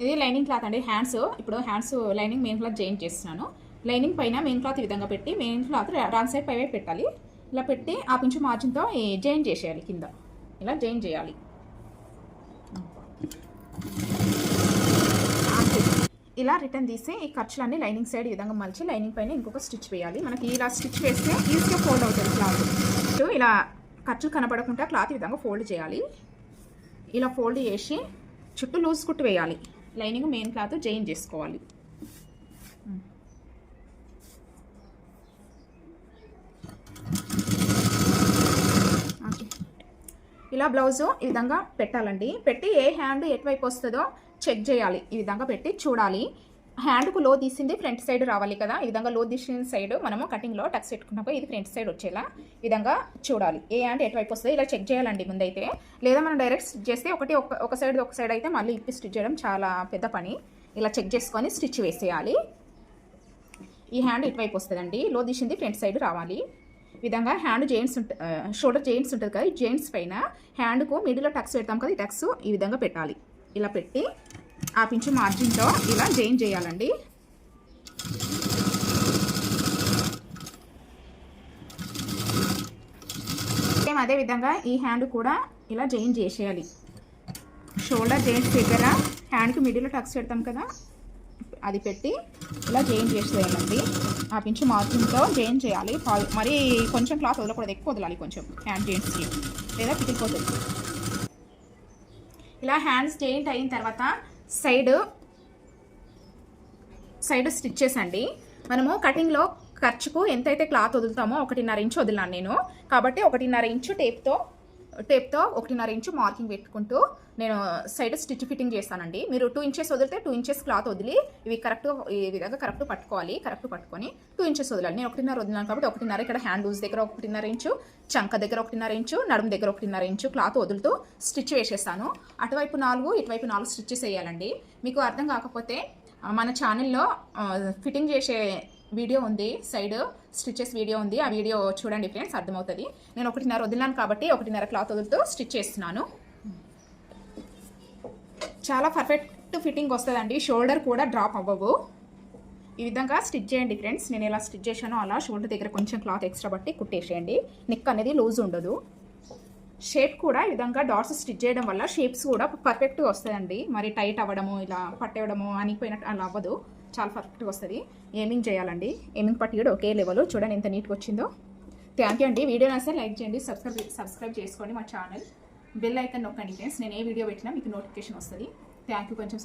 ఇది lining cloth అండి. Hands ఇప్పుడు hands lining main cloth join చేస్తున్నాను. లైనింగ్ పైన మెయిన్ క్లాత్ ఈ విధంగా పెట్టి మెయిన్ క్లాత్ రాంగ్ సైడ్ పైవే పెట్టాలి. ఇలా పెట్టి ఆ పించు మార్జిన్తో జాయిన్ చేసేయాలి. కింద ఇలా జాయిన్ చేయాలి. ఇలా రిటర్న్ తీసి ఈ ఖర్చులన్నీ లైనింగ్ సైడ్ ఈ విధంగా మలిచి లైనింగ్ పైన ఇంకొక స్టిచ్ వేయాలి. మనకి ఇలా స్టిచ్ వేస్తే ఈజీగా ఫోల్డ్ అవుతుంది క్లాత్. ఇలా ఖర్చులు కనపడకుండా క్లాత్ ఈ విధంగా ఫోల్డ్ చేయాలి. ఇలా ఫోల్డ్ చేసి చుట్టూ లూజ్ కుట్టు వేయాలి. లైనింగ్ మెయిన్ క్లాత్ జాయిన్ చేసుకోవాలి. ఇలా బ్లౌజు ఈ విధంగా పెట్టాలండి. పెట్టి ఏ హ్యాండ్ ఎటువైపు వస్తుందో చెక్ చేయాలి. ఈ విధంగా పెట్టి చూడాలి. హ్యాండ్కు లో తీసింది ఫ్రంట్ సైడ్ రావాలి కదా. ఈ విధంగా లో తీసిన సైడ్ మనము కటింగ్లో టక్స్ పెట్టుకున్నప్పుడు ఇది ఫ్రంట్ సైడ్ వచ్చేలా ఈ విధంగా చూడాలి. ఏ హ్యాండ్ ఎటువైపు వస్తుందో ఇలా చెక్ చేయాలండి ముందైతే. లేదా మనం డైరెక్ట్ స్టిచ్ చేస్తే ఒక సైడ్ అయితే మళ్ళీ ఇప్పి స్టిచ్ చేయడం చాలా పెద్ద పని. ఇలా చెక్ చేసుకొని స్టిచ్ వేసేయాలి. ఈ హ్యాండ్ ఇటువైపు వస్తుందండి. లో తీసింది ఫ్రంట్ సైడ్ రావాలి. ఈ విధంగా హ్యాండ్ జెయింట్స్ షోల్డర్ జెయింట్స్ ఉంటుంది కదా. ఈ జెయింట్స్ పైన హ్యాండ్కు మిడిల్లో టక్స్ పెడతాం కదా. ఈ టక్స్ ఈ విధంగా పెట్టాలి. ఇలా పెట్టి ఆ పించు మార్జిన్తో ఇలా జాయిన్ చేయాలండి. సేమ్ అదే విధంగా ఈ హ్యాండ్ కూడా ఇలా జాయిన్ చేసేయాలి. షోల్డర్ జెయింట్స్ దగ్గర హ్యాండ్కి మిడిల్లో టక్స్ పెడతాం కదా, అది పెట్టి ఇలా జాయిన్ చేసేయాలండి. ఆ పించు మార్జిన్తో జాయిన్ చేయాలి. మరి కొంచెం క్లాత్ వదలకూడదు, ఎక్కువ వదలాలి కొంచెం హ్యాండ్ జెయింట్స్కి, లేదా పిటిపోతుంది. ఇలా హ్యాండ్స్ జాయింట్ అయిన తర్వాత సైడ్ స్టిచ్చెస్ అండి. మనము కటింగ్లో ఖర్చుకు ఎంతైతే క్లాత్ వదులుతామో 1.5 ఇంచు వదిలాను నేను. కాబట్టి 1.5 ఇంచు టేప్తో 1.5 ఇంచు మార్కింగ్ పెట్టుకుంటూ నేను సైడ్ స్టిచ్ ఫిట్టింగ్ చేస్తానండి. మీరు 2 ఇంచెస్ వదిలితే 2 ఇంచెస్ క్లాత్ వదిలి ఇవి ఈ విధంగా కరెక్ట్ పట్టుకోవాలి. కరెక్ట్ పట్టుకొని 2 ఇంచెస్ వదలాలి. నేను 1.5 వదిలాను కాబట్టి 1.5 ఇక్కడ హ్యాండ్ లూజ్ దగ్గర 1.5 ఇంచు, చంక దగ్గర 1.5 ఇంచు, నడుము దగ్గర 1.5 ఇంచు క్లాత్ వదులుతూ స్టిచ్ వేసేస్తాను. అటువైపు 4 ఇటువైపు 4 స్టిచ్చెస్ వేయాలండి. మీకు అర్థం కాకపోతే మన ఛానల్లో ఫిట్టింగ్ చేసే వీడియో ఉంది, సైడ్ స్టిచెస్ వీడియో ఉంది. ఆ వీడియో చూడండి ఫ్రెండ్స్, అర్థమవుతుంది. నేను 1.5 వదిలాను కాబట్టి 1.5 క్లాత్ వదులుతూ స్టిచ్ చేస్తున్నాను. చాలా పర్ఫెక్ట్ ఫిట్టింగ్ వస్తుందండి. షోల్డర్ కూడా డ్రాప్ అవ్వవు. ఈ విధంగా స్టిచ్ చేయండి ఫ్రెండ్స్. నేను ఎలా స్టిచ్ చేశానో అలా షోల్డర్ దగ్గర కొంచెం క్లాత్ ఎక్స్ట్రా బట్టి కుట్టేసేయండి. నెక్ అనేది లూజ్ ఉండదు. షేప్ కూడా ఈ విధంగా డాట్స్ స్టిచ్ చేయడం వల్ల షేప్స్ కూడా పర్ఫెక్ట్గా వస్తాయండి. మరి టైట్ అవ్వడము, ఇలా పట్టేయడము, అనిపోయినట్టు అలా అవ్వదు. చాలా పర్ఫెక్ట్గా వస్తుంది. ఏమింగ్ చేయాలండి. ఏమింగ్ పట్టి కూడా ఒకే లెవెల్. చూడండి ఎంత నీట్గా వచ్చిందో. థ్యాంక్ యూ అండి. వీడియో నచ్చితే లైక్ చేయండి, సబ్స్క్రైబ్ చేసుకోండి మా ఛానల్. బెల్ ఐకాన్ నొక్కండి ఫ్రెండ్స్. నేను ఏ వీడియో పెట్టినా మీకు నోటిఫికేషన్ వస్తుంది. Thank you. కొంచెం